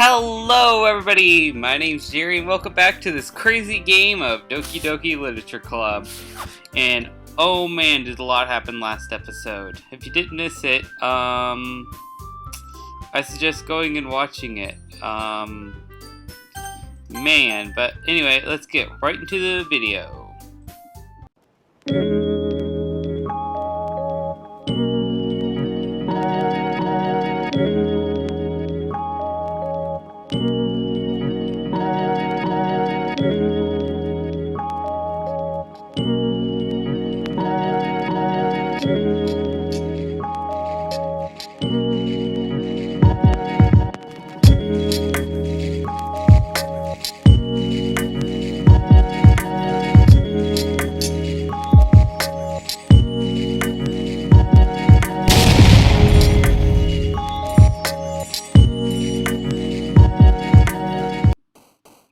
Hello everybody, my name's Jerry and welcome back to this crazy game of Doki Literature Club. And oh man, did a lot happen last episode. If you didn't miss it, I suggest going and watching it. Man, but anyway, let's get right into the video.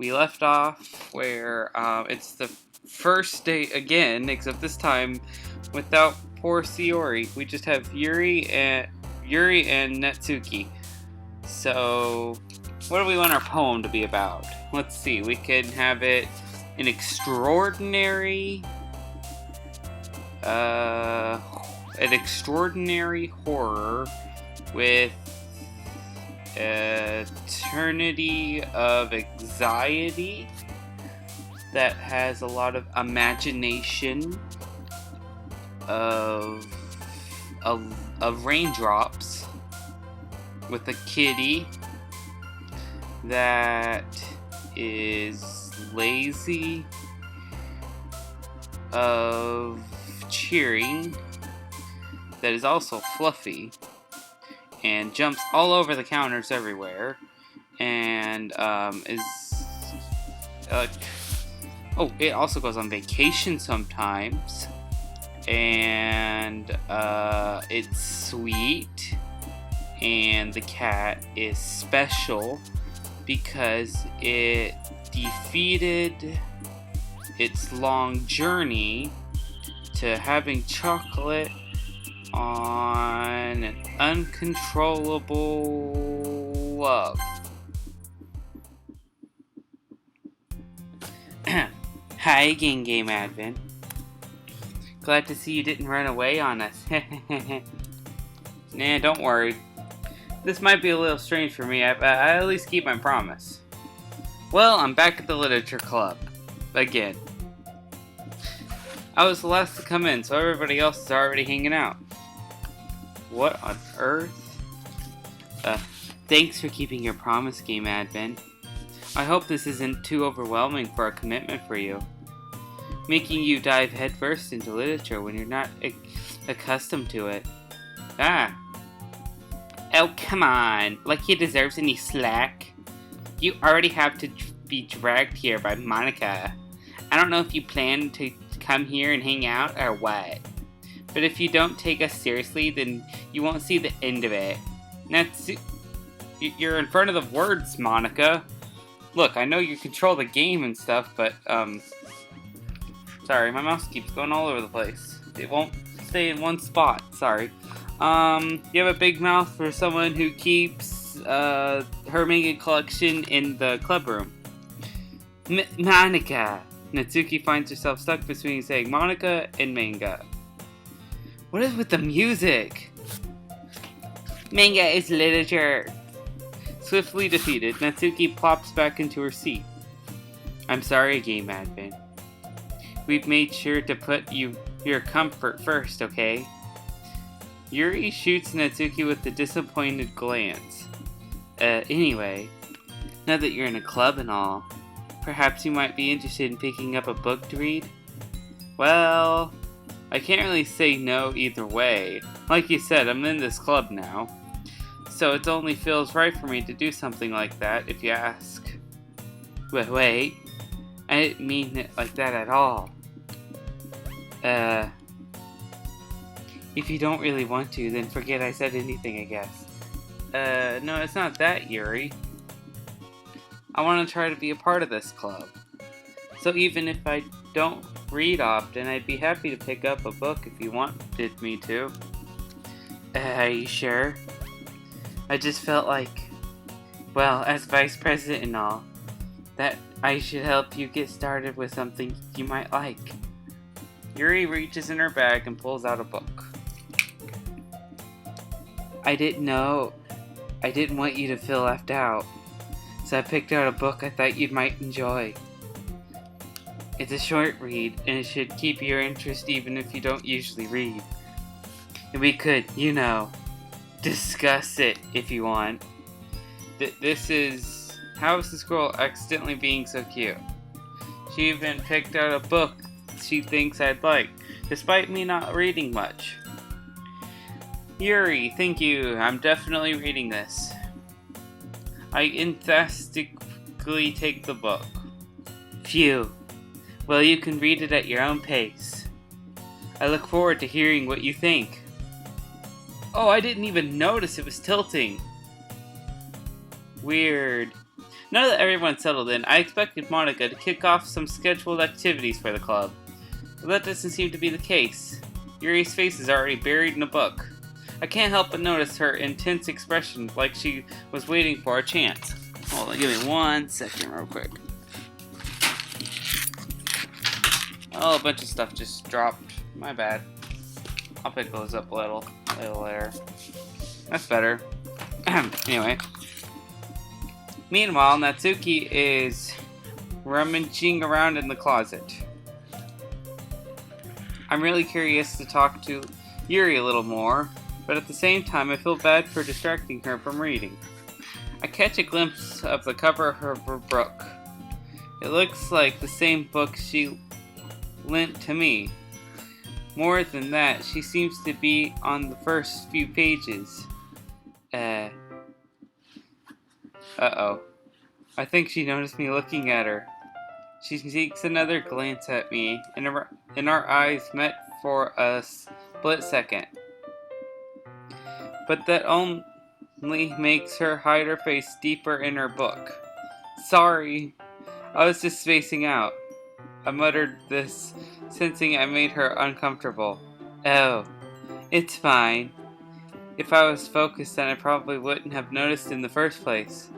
We left off where it's the first day again, except this time without poor Sayori. We just have Yuri and Natsuki. So, what do we want our poem to be about? Let's see. We can have it an extraordinary horror with eternity of anxiety that has a lot of imagination of raindrops with a kitty that is lazy, of cheering that is also fluffy and jumps all over the counters everywhere, and it also goes on vacation sometimes, and it's sweet, and the cat is special because it defeated its long journey to having chocolate on an uncontrollable love. Hi again, GameAdvent. Glad to see you didn't run away on us. Nah, don't worry. This might be a little strange for me. I at least keep my promise. Well, I'm back at the literature club. Again. I was the last to come in, so everybody else is already hanging out. What on earth? Thanks for keeping your promise, GameAdvent. I hope this isn't too overwhelming for a commitment for you. Making you dive headfirst into literature when you're not accustomed to it. Oh, come on. Like he deserves any slack. You already have to be dragged here by Monica. I don't know if you plan to come here and hang out or what. But if you don't take us seriously, then you won't see the end of it. You're in front of the words, Monica. Look, I know you control the game and stuff, but, sorry, my mouse keeps going all over the place. It won't stay in one spot, sorry. You have a big mouth for someone who keeps, her manga collection in the club room. Monica! Natsuki finds herself stuck between saying Monica and manga. What is with the music? Manga is literature. Swiftly defeated, Natsuki plops back into her seat. I'm sorry, GameAdvent. We've made sure to put your comfort first, okay? Yuri shoots Natsuki with a disappointed glance. Anyway, now that you're in a club and all, perhaps you might be interested in picking up a book to read? Well, I can't really say no either way. Like you said, I'm in this club now. So it only feels right for me to do something like that, if you ask. But wait, I didn't mean it like that at all. If you don't really want to, then forget I said anything, I guess. No, it's not that, Yuri. I want to try to be a part of this club. So even if I don't read often, I'd be happy to pick up a book if you wanted me to. Are you sure? I just felt like Well, as vice president and all, that I should help you get started with something you might like. Yuri reaches in her bag and pulls out a book. I didn't want you to feel left out, so I picked out a book I thought you might enjoy. It's a short read, and it should keep your interest even if you don't usually read. And we could, discuss it if you want. This is How is the Squirrel Accidentally Being So Cute? She even picked out a book she thinks I'd like, despite me not reading much. Yuri, thank you. I'm definitely reading this. I enthusiastically take the book. Phew. Well, you can read it at your own pace. I look forward to hearing what you think. Oh, I didn't even notice it was tilting. Weird. Now that everyone's settled in, I expected Monica to kick off some scheduled activities for the club. But that doesn't seem to be the case. Yuri's face is already buried in a book. I can't help but notice her intense expression, like she was waiting for a chance. Hold on, give me 1 second real quick. Oh, a bunch of stuff just dropped. My bad. I'll pick those up a little later. That's better. Anyway. Meanwhile, Natsuki is rummaging around in the closet. I'm really curious to talk to Yuri a little more, but at the same time I feel bad for distracting her from reading. I catch a glimpse of the cover of her book. It looks like the same book she lent to me. More than that, she seems to be on the first few pages. Uh-oh. I think she noticed me looking at her. She takes another glance at me, and our eyes met for a split second. But that only makes her hide her face deeper in her book. Sorry, I was just spacing out. I muttered this, sensing I made her uncomfortable. Oh, it's fine. If I was focused, then I probably wouldn't have noticed in the first place.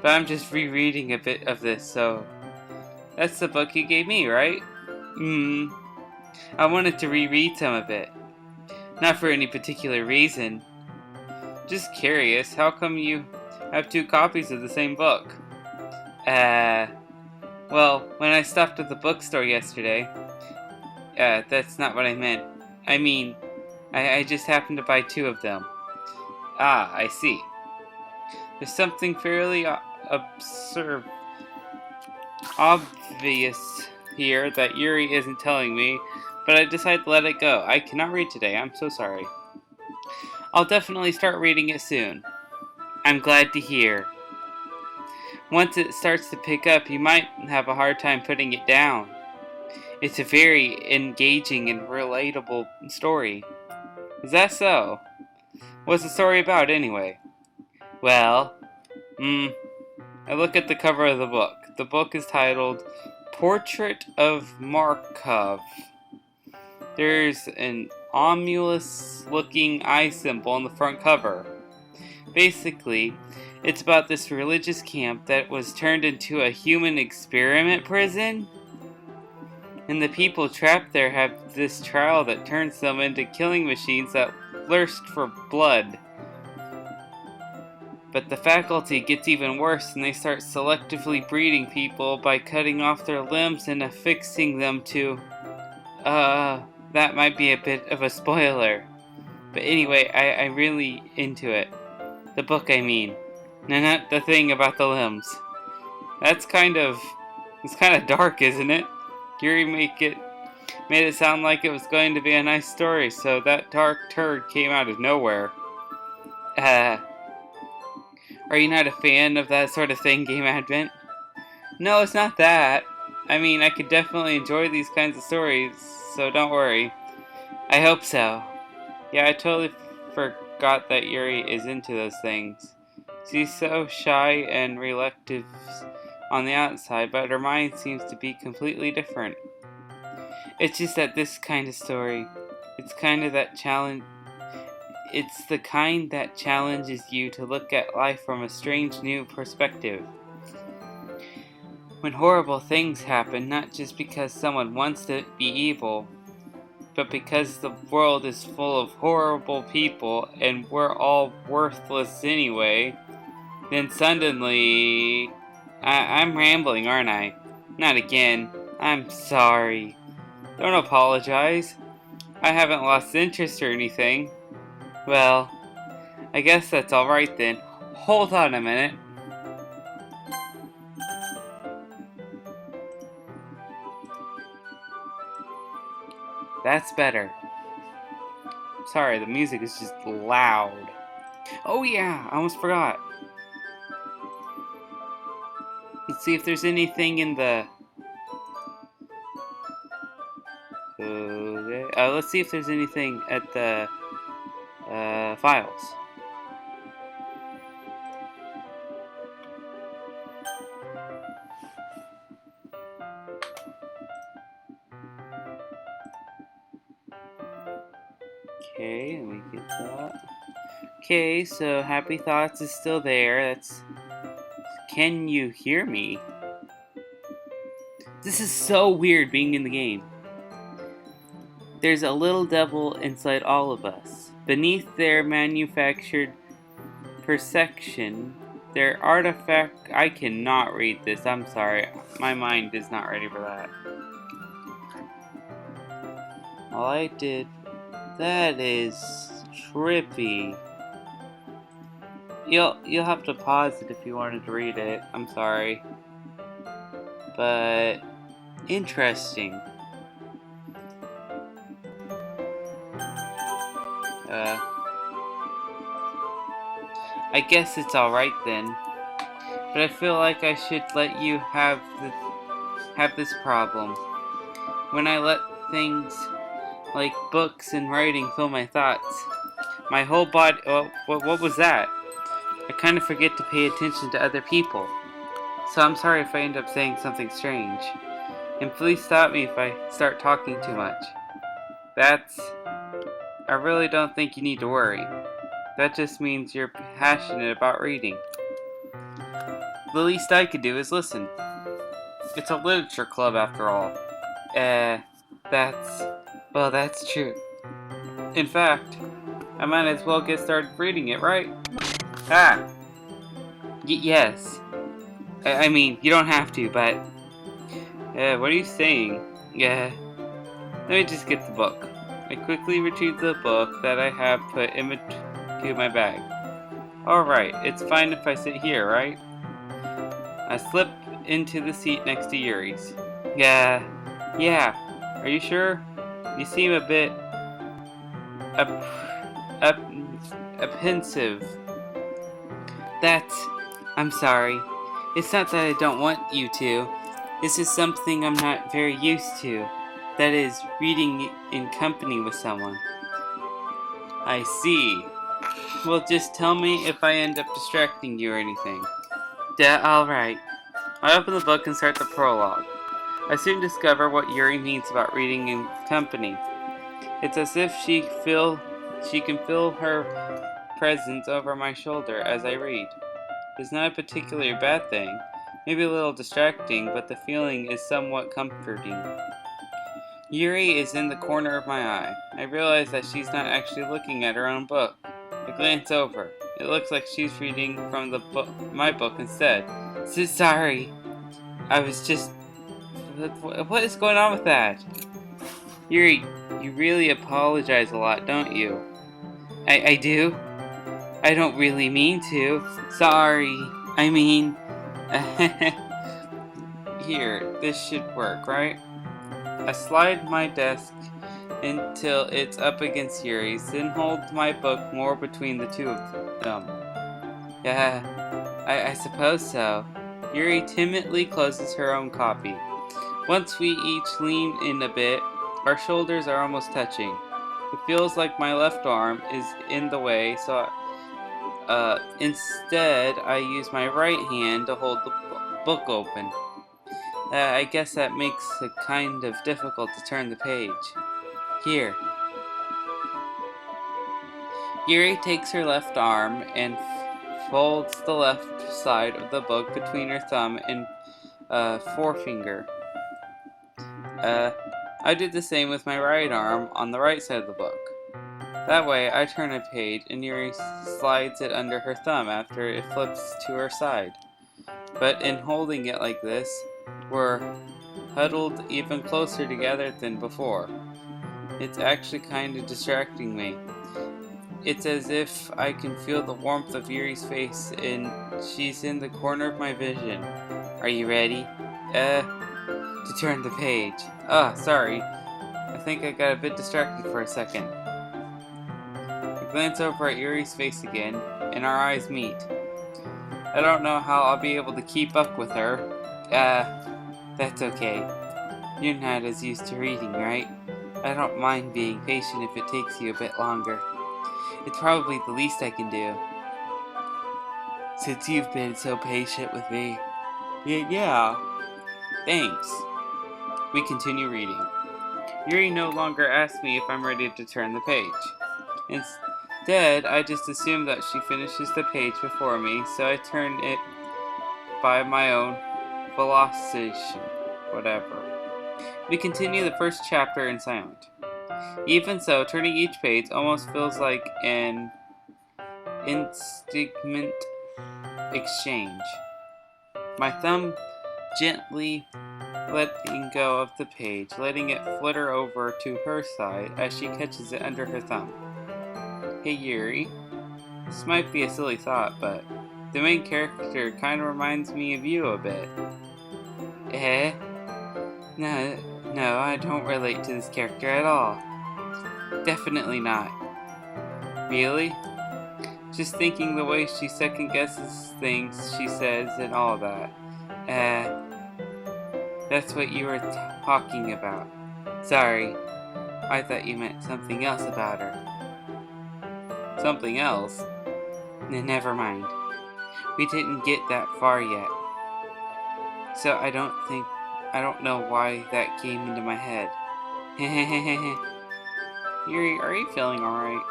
But I'm just rereading a bit of this, so... That's the book you gave me, right? I wanted to reread some of it. Not for any particular reason. Just curious, how come you have 2 copies of the same book? Well, when I stopped at the bookstore yesterday... that's not what I meant. I mean, I just happened to buy 2 of them. Ah, I see. There's something fairly obvious here that Yuri isn't telling me, but I decided to let it go. I cannot read today, I'm so sorry. I'll definitely start reading it soon. I'm glad to hear. Once it starts to pick up, you might have a hard time putting it down. It's a very engaging and relatable story. Is that so? What's the story about, anyway? Well, I look at the cover of the book. The book is titled Portrait of Markov. There's an ominous-looking eye symbol on the front cover. Basically, it's about this religious camp that was turned into a human experiment prison. And the people trapped there have this trial that turns them into killing machines that thirst for blood. But the faculty gets even worse, and they start selectively breeding people by cutting off their limbs and affixing them to... that might be a bit of a spoiler. But anyway, I'm really into it. The book, I mean. No, not the thing about the limbs. It's kind of dark, isn't it? Yuri made it sound like it was going to be a nice story, so that dark turd came out of nowhere. Are you not a fan of that sort of thing, GameAdvent? No, it's not that. I mean, I could definitely enjoy these kinds of stories, so don't worry. I hope so. Yeah, I totally forgot that Yuri is into those things. She's so shy and reluctant on the outside, but her mind seems to be completely different. It's just that this kind of story, it's kind of that challenge. It's the kind that challenges you to look at life from a strange new perspective. When horrible things happen, not just because someone wants to be evil, but because the world is full of horrible people and we're all worthless anyway, then suddenly... I'm rambling, aren't I? Not again. I'm sorry. Don't apologize. I haven't lost interest or anything. Well, I guess that's alright then. Hold on a minute. That's better. Sorry, the music is just loud. Oh yeah, I almost forgot. Let's see if there's anything in the... Okay. Let's see if there's anything at the files. Okay, let me get that. Okay, so Happy Thoughts is still there. That's... Can you hear me? This is so weird being in the game. There's a little devil inside all of us. Beneath their manufactured perception, their artifact... I cannot read this, I'm sorry. My mind is not ready for that. All I did... That is trippy. You'll have to pause it if you wanted to read it. I'm sorry. But interesting. I guess it's alright then. But I feel like I should let you have this problem. When I let things like books and writing fill my thoughts, my whole body... Oh, what was that? I kind of forget to pay attention to other people. So I'm sorry if I end up saying something strange. And please stop me if I start talking too much. I really don't think you need to worry. That just means you're passionate about reading. The least I could do is listen. It's a literature club after all. That's true. In fact, I might as well get started reading it, right? Yes. I mean, you don't have to, but... what are you saying? Let me just get the book. I quickly retrieve the book that I have put into my bag. Alright, it's fine if I sit here, right? I slip into the seat next to Yuri's. Yeah. Are you sure? You seem a bit... apprehensive. I'm sorry. It's not that I don't want you to. This is something I'm not very used to. That is, reading in company with someone. I see. Well, just tell me if I end up distracting you or anything. Alright. I open the book and start the prologue. I soon discover what Yuri means about reading in company. It's as if she can feel her presence over my shoulder as I read. It's not a particularly bad thing, maybe a little distracting, but the feeling is somewhat comforting. Yuri is in the corner of my eye. I realize that she's not actually looking at her own book. I glance over. It looks like she's reading from my book instead. Sorry. I was just... What is going on with that? Yuri, you really apologize a lot, don't you? I do? I don't really mean to. Sorry. I mean... Here, this should work, right? I slide my desk until it's up against Yuri's, then hold my book more between the two of them. Yeah, I suppose so. Yuri timidly closes her own copy. Once we each lean in a bit, our shoulders are almost touching. It feels like my left arm is in the way, so instead I use my right hand to hold the book open. I guess that makes it kind of difficult to turn the page. Here. Yuri takes her left arm and folds the left side of the book between her thumb and forefinger. I did the same with my right arm on the right side of the book. That way, I turn a page and Yuri slides it under her thumb after it flips to her side. But in holding it like this, we're huddled even closer together than before. It's actually kind of distracting me. It's as if I can feel the warmth of Yuri's face and she's in the corner of my vision. Are you ready? To turn the page. Sorry. I think I got a bit distracted for a second. I glance over at Yuri's face again, and our eyes meet. I don't know how I'll be able to keep up with her. That's okay. You're not as used to reading, right? I don't mind being patient if it takes you a bit longer. It's probably the least I can do. Since you've been so patient with me. Yeah. Thanks. We continue reading. Yuri no longer asks me if I'm ready to turn the page. Instead, I just assume that she finishes the page before me, so I turn it by my own velocity. Whatever. We continue the first chapter in silence. Even so, turning each page almost feels like an instigment exchange. My thumb gently letting go of the page, letting it flitter over to her side as she catches it under her thumb. Hey Yuri, this might be a silly thought, but the main character kind of reminds me of you a bit. No, I don't relate to this character at all. Definitely not. Really? Just thinking the way she second guesses things she says and all that. That's what you were talking about. Sorry, I thought you meant something else about her. Something else? Never mind. We didn't get that far yet. So I don't know why that came into my head. Yuri, are you feeling alright?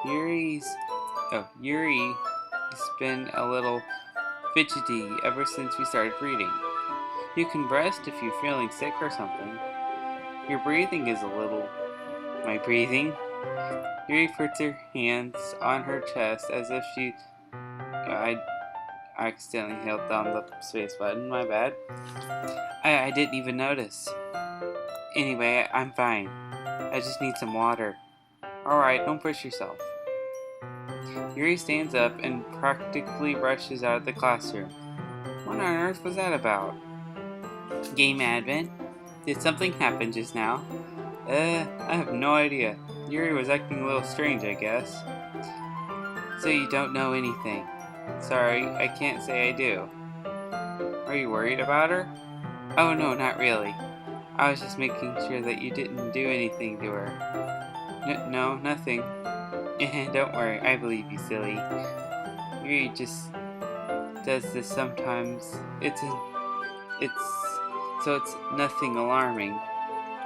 Yuri has been a little fidgety ever since we started reading. You can rest if you're feeling sick or something. Your breathing is a little... My breathing? Yuri puts her hands on her chest as if she... I accidentally held down the space button, my bad. I didn't even notice. Anyway, I'm fine. I just need some water. Alright, don't push yourself. Yuri stands up and practically rushes out of the classroom. What on earth was that about? GameAdvent? Did something happen just now? I have no idea. Yuri was acting a little strange, I guess. So you don't know anything. Sorry, I can't say I do. Are you worried about her? Oh no, not really. I was just making sure that you didn't do anything to her. No, nothing. Don't worry, I believe you, silly. Yuri just does this sometimes. It's nothing alarming.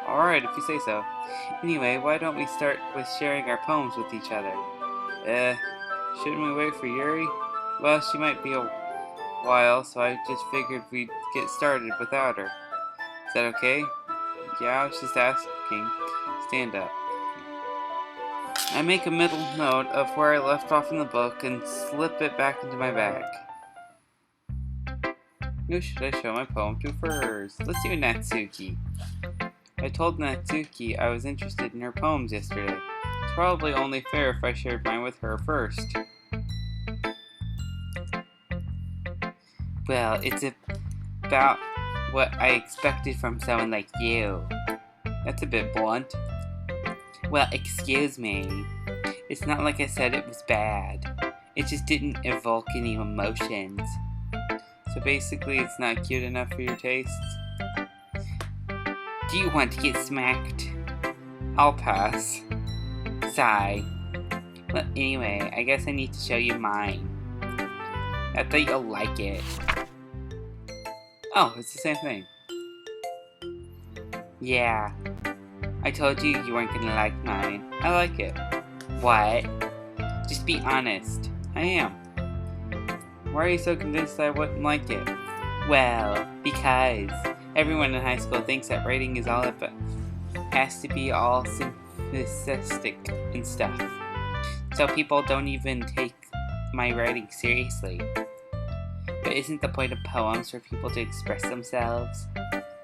Alright, if you say so. Anyway, why don't we start with sharing our poems with each other? Shouldn't we wait for Yuri? Well, she might be a while, so I just figured we'd get started without her. Is that okay? Yeah, I was just asking. Stand up. I make a middle note of where I left off in the book and slip it back into my bag. Who should I show my poem to first? Let's do Natsuki. I told Natsuki I was interested in her poems yesterday. It's probably only fair if I shared mine with her first. Well, it's about what I expected from someone like you. That's a bit blunt. Well, excuse me. It's not like I said it was bad. It just didn't evoke any emotions. So basically, it's not cute enough for your tastes? Do you want to get smacked? I'll pass. Sigh. Well, anyway, I guess I need to show you mine. I thought you'll like it. Oh, it's the same thing. Yeah. I told you you weren't gonna like mine. I like it. What? Just be honest. I am. Why are you so convinced I wouldn't like it? Well, because everyone in high school thinks that writing is all about, has to be all simplistic and stuff. So people don't even take my writing seriously. But isn't the point of poems for people to express themselves?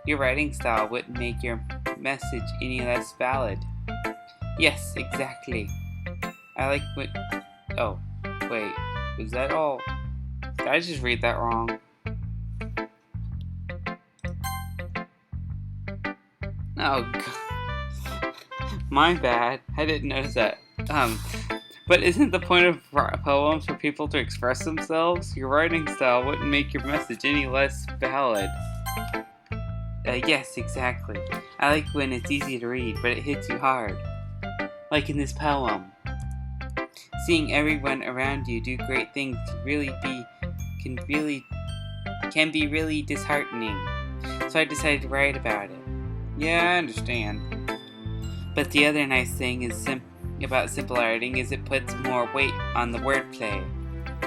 Your writing style wouldn't make your message any less valid. Yes, exactly. I like what... Oh, wait. Was that all? Did I just read that wrong? Oh, God. My bad. I didn't notice that. But isn't the point of poems for people to express themselves? Your writing style wouldn't make your message any less valid. Yes, exactly. I like when it's easy to read, but it hits you hard. Like in this poem. Seeing everyone around you do great things can be really disheartening. So I decided to write about it. Yeah, I understand. But the other nice thing is about simple writing is it puts more weight on the wordplay.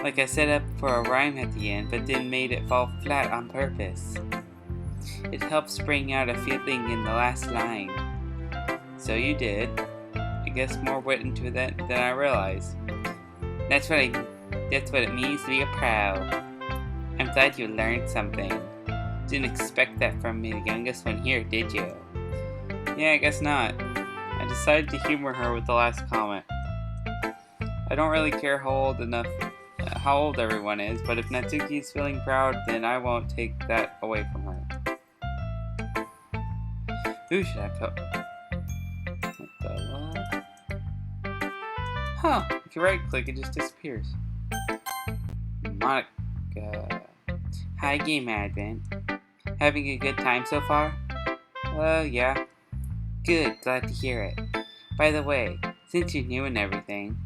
Like I set up for a rhyme at the end, but then made it fall flat on purpose. It helps bring out a feeling in the last line. So you did. I guess more wit into that than I realized. That's what it means to be a pro. I'm glad you learned something. Didn't expect that from me, the youngest one here, did you? Yeah, I guess not. I decided to humor her with the last comment. I don't really care how old everyone is, but if Natsuki is feeling proud, then I won't take that away from her. Who should I put? What the what? Huh, if you right click, it just disappears. Monica. Hi, GameAdvent. Having a good time so far? Yeah. Good, glad to hear it. By the way, since you're new and everything,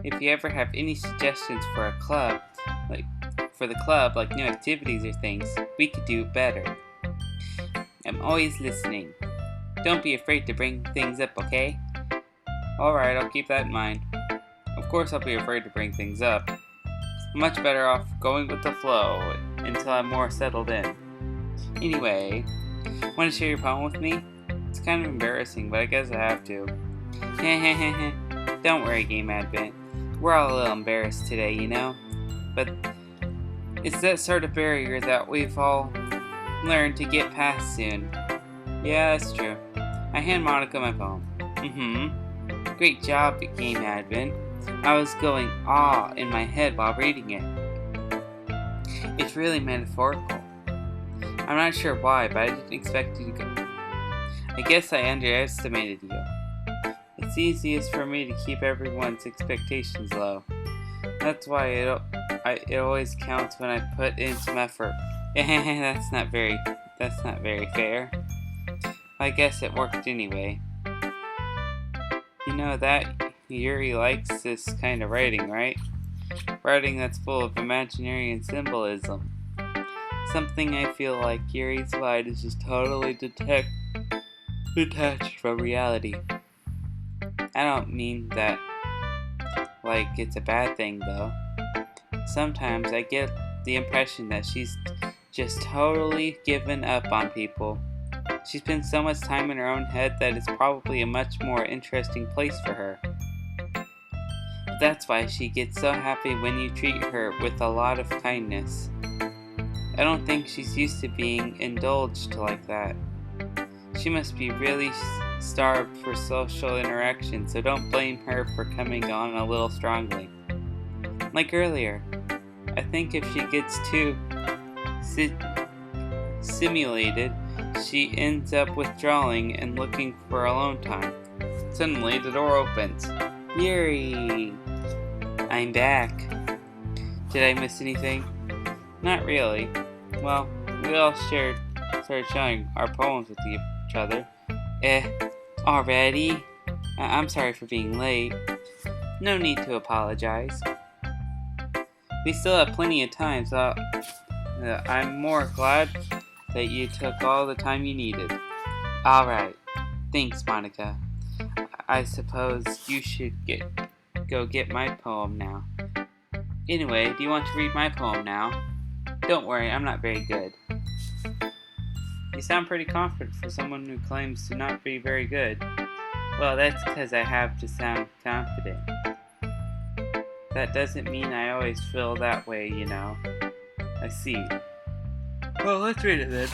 if you ever have any suggestions for a club, like new activities or things, we could do better. I'm always listening. Don't be afraid to bring things up, okay? Alright, I'll keep that in mind. Of course I'll be afraid to bring things up. I'm much better off going with the flow until I'm more settled in. Anyway, want to share your poem with me? It's kind of embarrassing, but I guess I have to. Don't worry, GameAdvent. We're all a little embarrassed today, you know? But it's that sort of barrier that we've all learned to get past soon. Yeah, that's true. I hand Monica my poem. Great job, GameAdvent. I was going awe in my head while reading it. It's really metaphorical. I'm not sure why, but I didn't expect you to go. I guess I underestimated you. It's easiest for me to keep everyone's expectations low. That's why it always counts when I put in some effort. That's not very fair. I guess it worked anyway. You know that Yuri likes this kind of writing, right? Writing that's full of imaginary and symbolism. Something I feel like Yuri's mind is just totally detached from reality. I don't mean that like it's a bad thing though. Sometimes I get the impression that she's just totally given up on people. She spends so much time in her own head that it's probably a much more interesting place for her. That's why she gets so happy when you treat her with a lot of kindness. I don't think she's used to being indulged like that. She must be really starved for social interaction, so don't blame her for coming on a little strongly. Like earlier, I think if she gets too stimulated, she ends up withdrawing and looking for alone time. Suddenly, the door opens. Yuri! I'm back. Did I miss anything? Not really. Well, we all started sharing our poems with each other. Already? I'm sorry for being late. No need to apologize. We still have plenty of time, so I'm more glad that you took all the time you needed. Alright. Thanks, Monica. I suppose you should get go get my poem now. Anyway, do you want to read my poem now? Don't worry, I'm not very good. You sound pretty confident for someone who claims to not be very good. Well, that's because I have to sound confident. That doesn't mean I always feel that way, you know. I see. Well, let's read it then.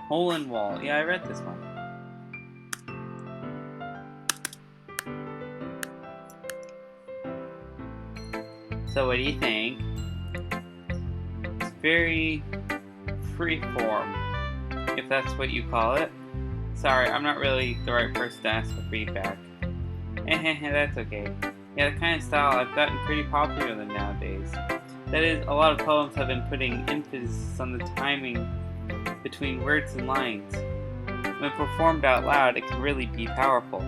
Hole in Wall. Yeah, I read this one. So what do you think? It's very freeform, if that's what you call it. Sorry, I'm not really the right person to ask for feedback. That's okay. Yeah, the kind of style I've gotten pretty popular with nowadays. That is, a lot of poems have been putting emphasis on the timing between words and lines. When performed out loud, it can really be powerful.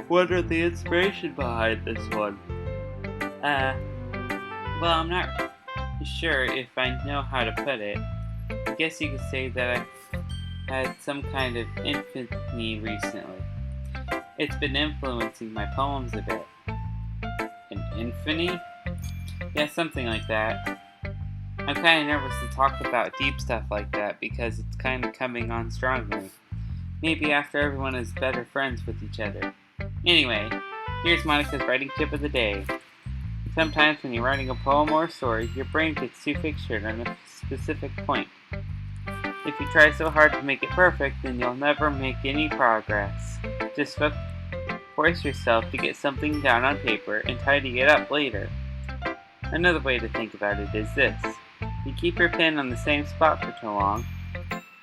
What are the inspiration behind this one? Well, I'm not sure if I know how to put it. I guess you could say that I've had some kind of epiphany recently. It's been influencing my poems a bit. An epiphany? Yeah, something like that. I'm kind of nervous to talk about deep stuff like that because it's kind of coming on strongly. Maybe after everyone is better friends with each other. Anyway, here's Monica's writing tip of the day. Sometimes when you're writing a poem or a story, your brain gets too fixated on a specific point. If you try so hard to make it perfect, then you'll never make any progress. Just force yourself to get something down on paper and tidy it up later. Another way to think about it is this. You keep your pen on the same spot for too long,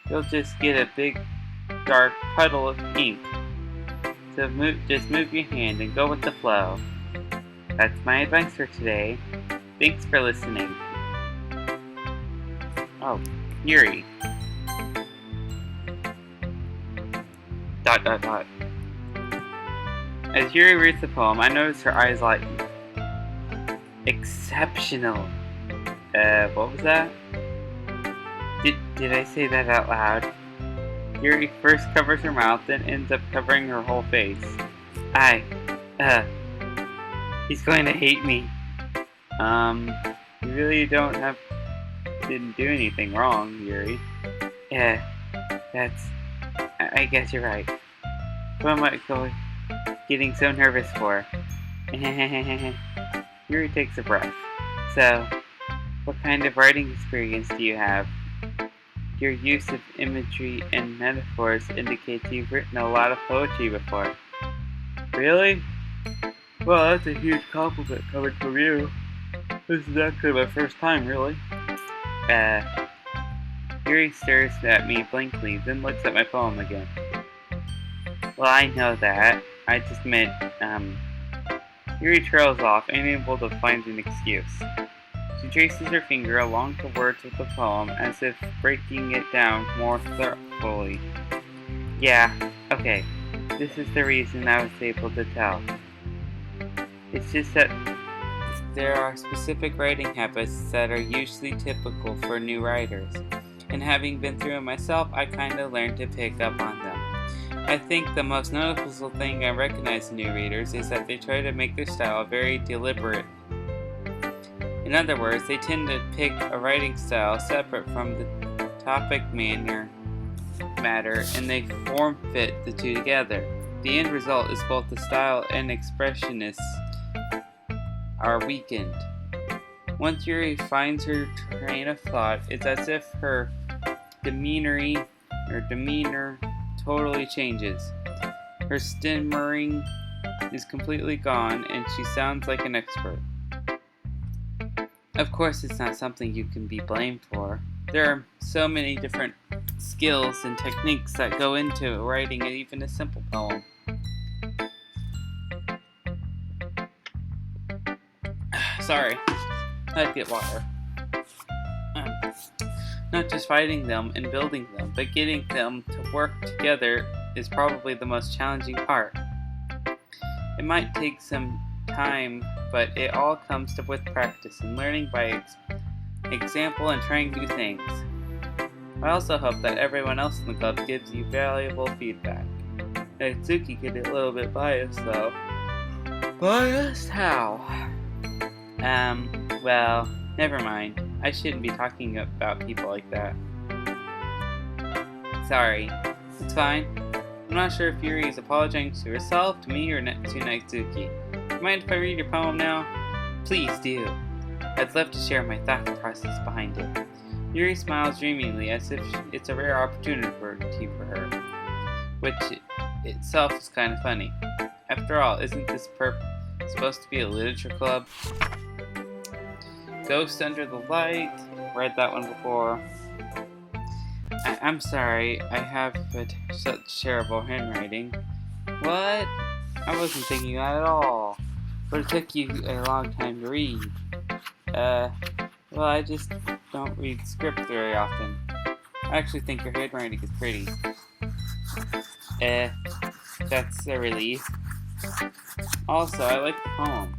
you'll just get a big, dark puddle of ink. So just move your hand and go with the flow. That's my advice for today. Thanks for listening. Oh, Yuri. ... As Yuri reads the poem, I noticed her eyes lighten. Exceptional. What was that? Did I say that out loud? Yuri first covers her mouth, then ends up covering her whole face. He's going to hate me. You really didn't do anything wrong, Yuri. Yeah, I guess you're right. What am I getting so nervous for? Yuri takes a breath. So, what kind of writing experience do you have? Your use of imagery and metaphors indicates you've written a lot of poetry before. Really? Well, that's a huge compliment coming from you. This is actually my first time, really. Yuri stares at me blankly, then looks at my poem again. Well, I know that. I just meant, Yuri trails off, unable to find an excuse. She traces her finger along the words of the poem as if breaking it down more thoroughly. Yeah, okay. This is the reason I was able to tell. It's just that there are specific writing habits that are usually typical for new writers. And having been through it myself, I kinda learned to pick up on them. I think the most noticeable thing I recognize in new readers is that they try to make their style very deliberate. In other words, they tend to pick a writing style separate from the topic matter, and they form fit the two together. The end result is both the style and expressionists are weakened. Once Yuri finds her train of thought, it's as if her demeanor totally changes. Her stammering is completely gone, and she sounds like an expert. Of course, it's not something you can be blamed for. There are so many different skills and techniques that go into writing even a simple poem. Sorry, I had to get water. Not just writing them and building them, but getting them to work together is probably the most challenging part. It might take some time, but it all comes with practice and learning by example and trying new things. I also hope that everyone else in the club gives you valuable feedback. Natsuki get a little bit biased though. Well, just how? Well, never mind. I shouldn't be talking about people like that. Sorry. It's fine. I'm not sure if Yuri is apologizing to herself, to me, or to Natsuki. Mind if I read your poem now? Please do. I'd love to share my thought process behind it. Yuri smiles dreamingly as if it's a rare opportunity for her, which itself is kind of funny. After all, isn't this supposed to be a literature club? Ghost Under the Light. Read that one before. I'm sorry, I have such terrible handwriting. What? I wasn't thinking that at all. But it took you a long time to read. Well, I just don't read script very often. I actually think your handwriting is pretty. That's a relief. Also, I like the poem.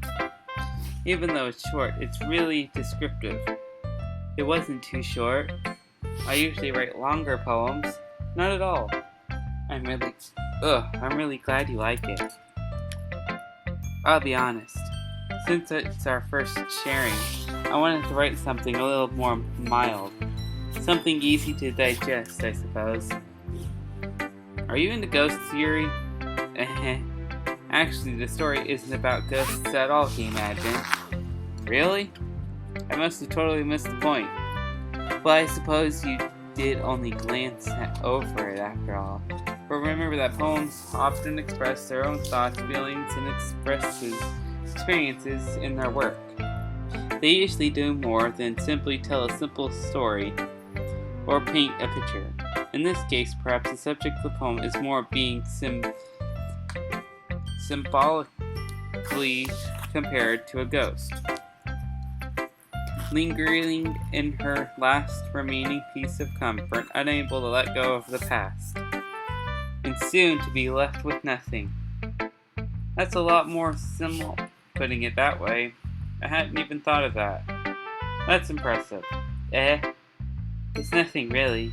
Even though it's short, it's really descriptive. It wasn't too short. I usually write longer poems. Not at all. I'm really glad you like it. I'll be honest. Since it's our first sharing, I wanted to write something a little more mild. Something easy to digest, I suppose. Are you into ghosts, Yuri? Actually, the story isn't about ghosts at all, GameAdvent. Really? I must have totally missed the point. Well, I suppose you did only glance over it after all. But remember that poems often express their own thoughts, feelings, and experiences in their work. They usually do more than simply tell a simple story or paint a picture. In this case, perhaps the subject of the poem is more being symbolically compared to a ghost, lingering in her last remaining piece of comfort, unable to let go of the past, and soon to be left with nothing. That's a lot more simple, putting it that way. I hadn't even thought of that. That's impressive. It's nothing really.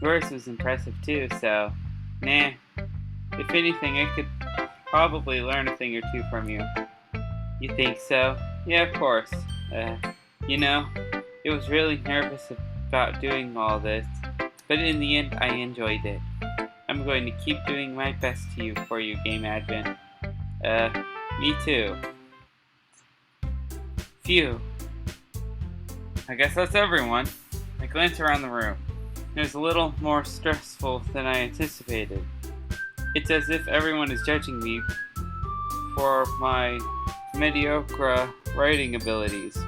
Yours was impressive too, so, nah. If anything, I could probably learn a thing or two from you. You think so? Yeah, of course. It was really nervous about doing all this, but in the end, I enjoyed it. I'm going to keep doing my best for you, GameAdvent. Me too. Phew. I guess that's everyone. I glance around the room. It was a little more stressful than I anticipated. It's as if everyone is judging me for my mediocre writing abilities.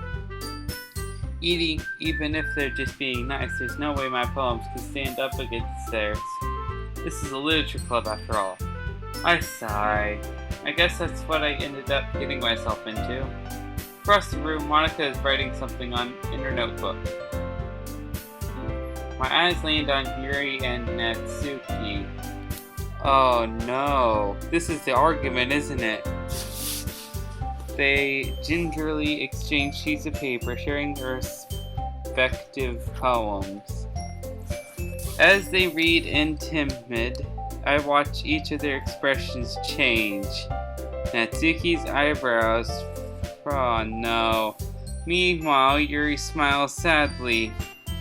Even if they're just being nice, there's no way my poems can stand up against theirs. This is a literature club after all. I sigh. I guess that's what I ended up getting myself into. Across the room, Monica is writing something in her notebook. My eyes land on Yuri and Natsuki. Oh no, this is the argument, isn't it? They gingerly exchange sheets of paper, sharing their respective poems. As they read in timid, I watch each of their expressions change. Natsuki's eyebrows. Oh no. Meanwhile, Yuri smiles sadly.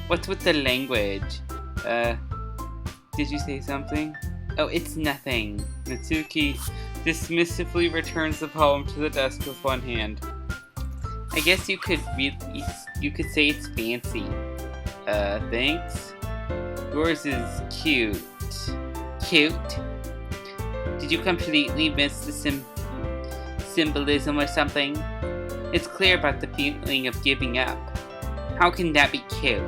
What's with the language? Did you say something? Oh, it's nothing. Natsuki dismissively returns the poem to the desk with one hand. I guess you could say it's fancy. Thanks. Yours is cute. Cute? Did you completely miss the symbolism or something? It's clear about the feeling of giving up. How can that be cute?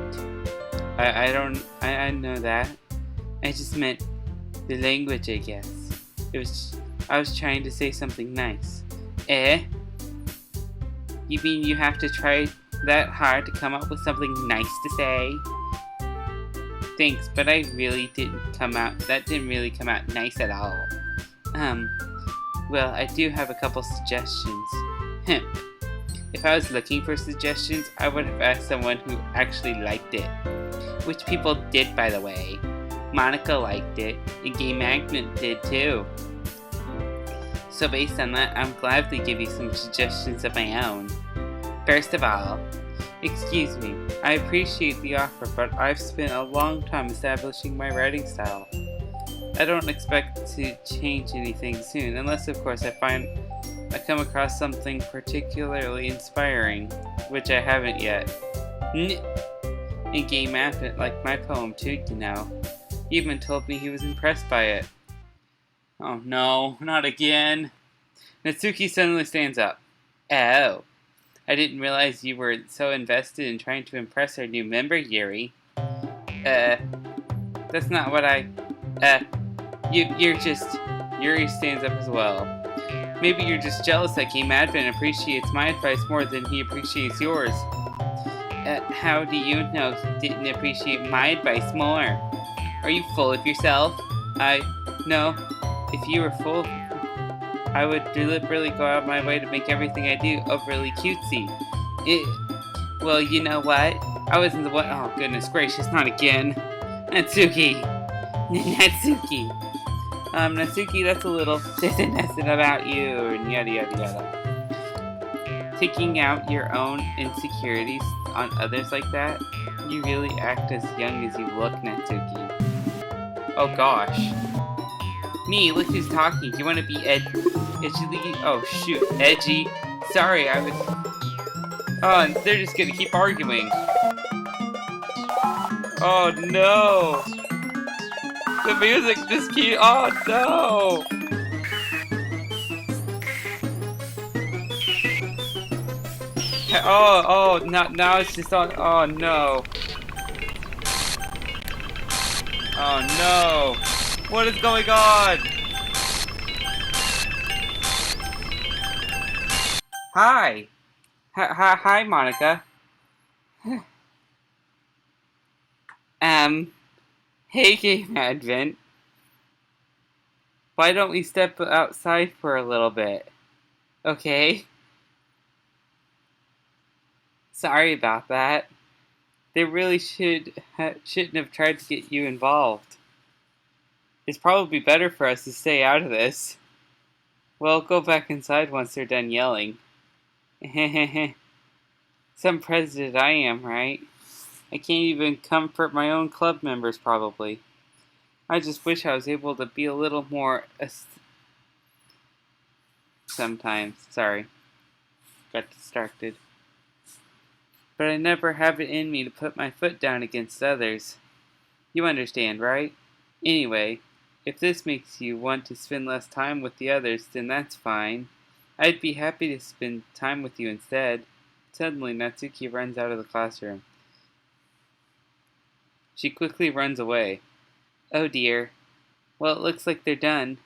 I know that. I just meant the language, I guess. I was trying to say something nice. You mean you have to try that hard to come up with something nice to say? Thanks, but that didn't really come out nice at all. Well, I do have a couple suggestions. If I was looking for suggestions, I would have asked someone who actually liked it. Which people did, by the way. Monica liked it, and GameAdvent did too. So based on that, I'm gladly give you some suggestions of my own. First of all, excuse me, I appreciate the offer, but I've spent a long time establishing my writing style. I don't expect to change anything soon, unless of course I come across something particularly inspiring, which I haven't yet. In GameAdvent, like my poem too, you know. He even told me he was impressed by it. Oh no, not again. Natsuki suddenly stands up. Oh, I didn't realize you were so invested in trying to impress our new member, Yuri. That's not what you're just... Yuri stands up as well. Maybe you're just jealous that GameAdvent appreciates my advice more than he appreciates yours. How do you know he didn't appreciate my advice more? Are you full of yourself? No. If you were full, I would deliberately go out of my way to make everything I do overly cutesy. Well, you know what? I wasn't the one... Oh, goodness gracious, not again. Natsuki! Natsuki! Natsuki, that's a little distant about you, and yada yada yada. Taking out your own insecurities on others like that? You really act as young as you look, Natsuki. Oh gosh. Me, look who's talking. You want to be edgy? Oh shoot, edgy. Sorry, I was... Oh, and they're just gonna keep arguing. Oh no! The music just keeps... Oh no! Oh, now it's just on... Oh no. Oh no! What is going on? Hi! Hi, Monica. Hey, GameAdvent. Why don't we step outside for a little bit? Okay? Sorry about that. They really shouldn't have tried to get you involved. It's probably better for us to stay out of this. Well, go back inside once they're done yelling. Some president I am, right? I can't even comfort my own club members, probably. I just wish I was able to be a little more... Sometimes. Sorry. Got distracted. But I never have it in me to put my foot down against others. You understand, right? Anyway, if this makes you want to spend less time with the others, then that's fine. I'd be happy to spend time with you instead. Suddenly, Natsuki runs out of the classroom. She quickly runs away. Oh dear. Well, it looks like they're done.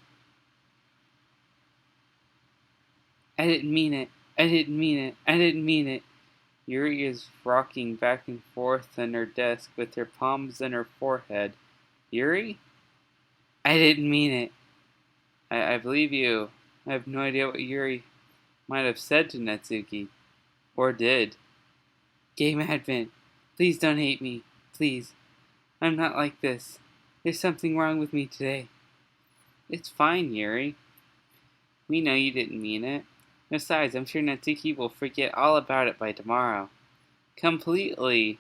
I didn't mean it. I didn't mean it. I didn't mean it. Yuri is rocking back and forth on her desk with her palms on her forehead. Yuri? I didn't mean it. I believe you. I have no idea what Yuri might have said to Natsuki. Or did. GameAdvent, please don't hate me. Please. I'm not like this. There's something wrong with me today. It's fine, Yuri. We know you didn't mean it. Besides, I'm sure Natsuki will forget all about it by tomorrow. Completely.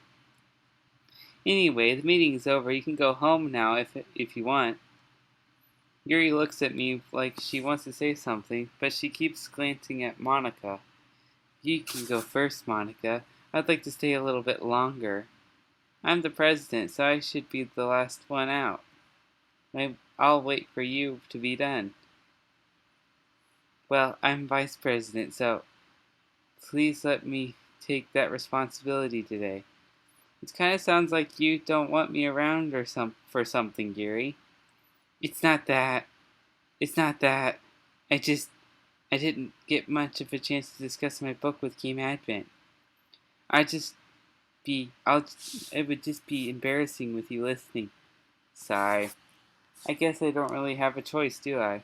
Anyway, the meeting's over. You can go home now if you want. Yuri looks at me like she wants to say something, but she keeps glancing at Monica. You can go first, Monica. I'd like to stay a little bit longer. I'm the president, so I should be the last one out. I'll wait for you to be done. Well, I'm vice president, so please let me take that responsibility today. It kind of sounds like you don't want me around for something, Yuri. It's not that. It's not that. I didn't get much of a chance to discuss my book with GameAdvent. It would just be embarrassing with you listening. Sigh. I guess I don't really have a choice, do I?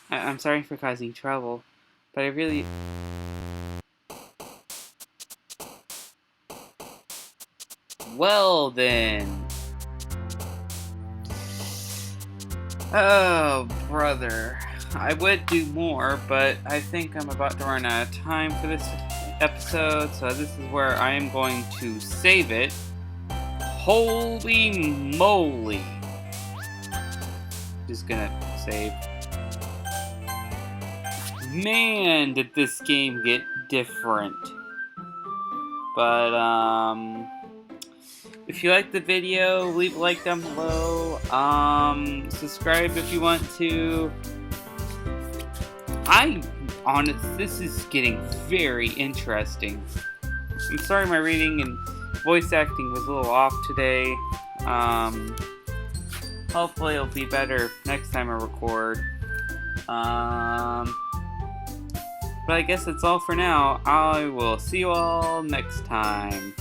I'm sorry for causing trouble, but I really... Well then. Oh, brother. I would do more, but I think I'm about to run out of time for this episode, so this is where I am going to save it. Holy moly! Just gonna save. Man, did this game get different. But, if you liked the video, leave a like down below. Subscribe if you want to. This is getting very interesting. I'm sorry my reading and voice acting was a little off today. Hopefully it'll be better next time I record. But I guess that's all for now. I will see you all next time.